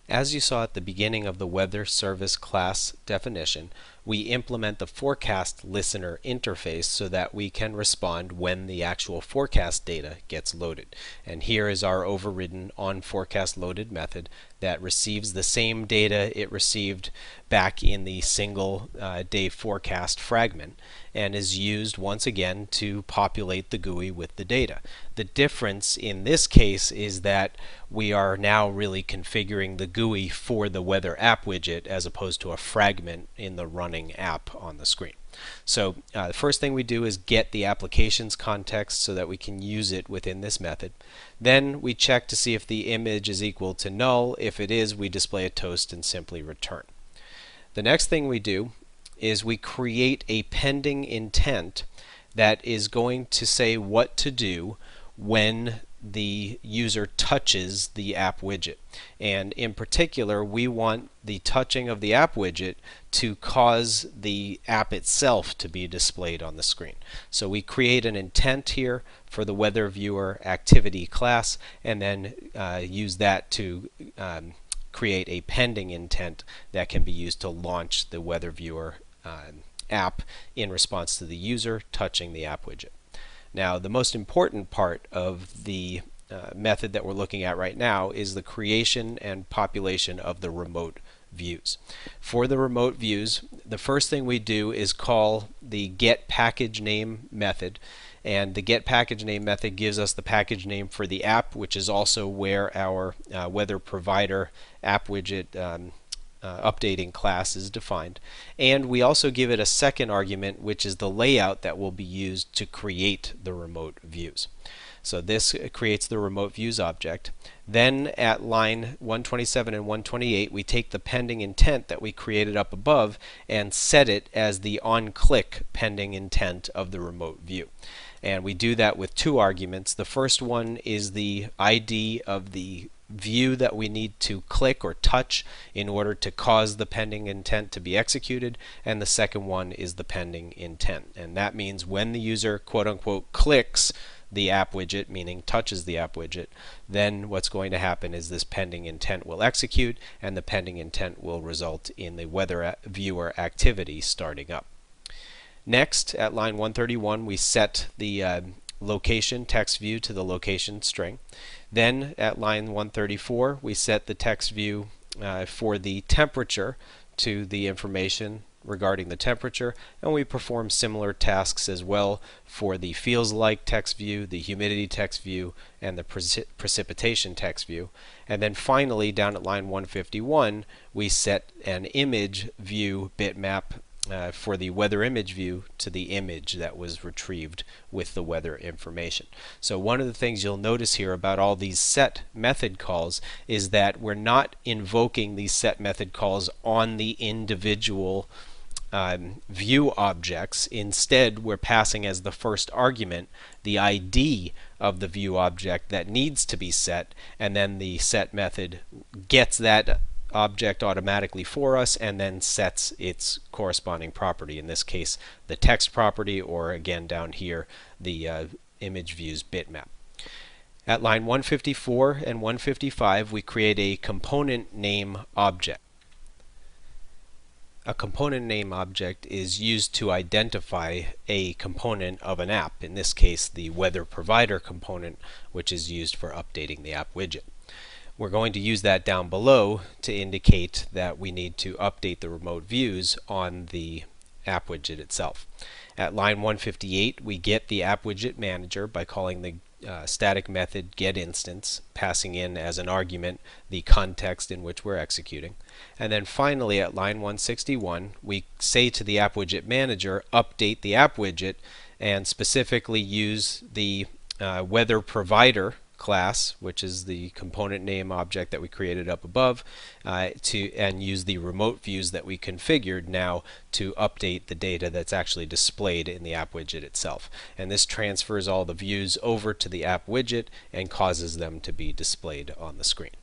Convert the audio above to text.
As you saw at the beginning of the Weather Service class definition, we implement the forecast listener interface so that we can respond when the actual forecast data gets loaded. And here is our overridden onForecastLoaded method that receives the same data it received back in the single day forecast fragment and is used once again to populate the GUI with the data. The difference in this case is that we are now really configuring the GUI for the weather app widget as opposed to a fragment in the running app on the screen. So the first thing we do is get the application's context so that we can use it within this method. Then we check to see if the image is equal to null. If it is, we display a toast and simply return. The next thing we do is we create a pending intent that is going to say what to do when the user touches the app widget. And in particular, we want the touching of the app widget to cause the app itself to be displayed on the screen. So we create an intent here for the Weather Viewer activity class and then use that to create a pending intent that can be used to launch the Weather Viewer app in response to the user touching the app widget. Now, the most important part of the method that we're looking at right now is the creation and population of the remote views. For the remote views, the first thing we do is call the getPackageName method, and the getPackageName method gives us the package name for the app, which is also where our WeatherProvider app widget updating class is defined. And we also give it a second argument, which is the layout that will be used to create the remote views. So this creates the remote views object. Then at line 127 and 128, we take the pending intent that we created up above and set it as the on-click pending intent of the remote view. And we do that with two arguments. The first one is the ID of the view that we need to click or touch in order to cause the pending intent to be executed, and the second one is the pending intent. And that means when the user quote-unquote clicks the app widget, meaning touches the app widget, then what's going to happen is this pending intent will execute, and the pending intent will result in the Weather Viewer activity starting up. Next, at line 131, we set the location text view to the location string. Then at line 134, we set the text view for the temperature to the information regarding the temperature, and we perform similar tasks as well for the feels like text view, the humidity text view, and the precipitation text view. And then finally, down at line 151, we set an image view bitmap for the weather image view to the image that was retrieved with the weather information. So one of the things you'll notice here about all these set method calls is that we're not invoking these set method calls on the individual view objects. Instead, we're passing as the first argument the ID of the view object that needs to be set, and then the set method gets that object automatically for us and then sets its corresponding property, in this case the text property, or again down here the image views bitmap. At line 154 and 155, we create a component name object. A component name object is used to identify a component of an app, in this case the WeatherProvider component, which is used for updating the app widget. We're going to use that down below to indicate that we need to update the remote views on the app widget itself. At line 158, we get the app widget manager by calling the static method getInstance, passing in as an argument the context in which we're executing. And then finally at line 161, we say to the app widget manager, update the app widget, and specifically use the WeatherProvider class, which is the component name object that we created up above, and use the remote views that we configured now to update the data that's actually displayed in the app widget itself. And this transfers all the views over to the app widget and causes them to be displayed on the screen.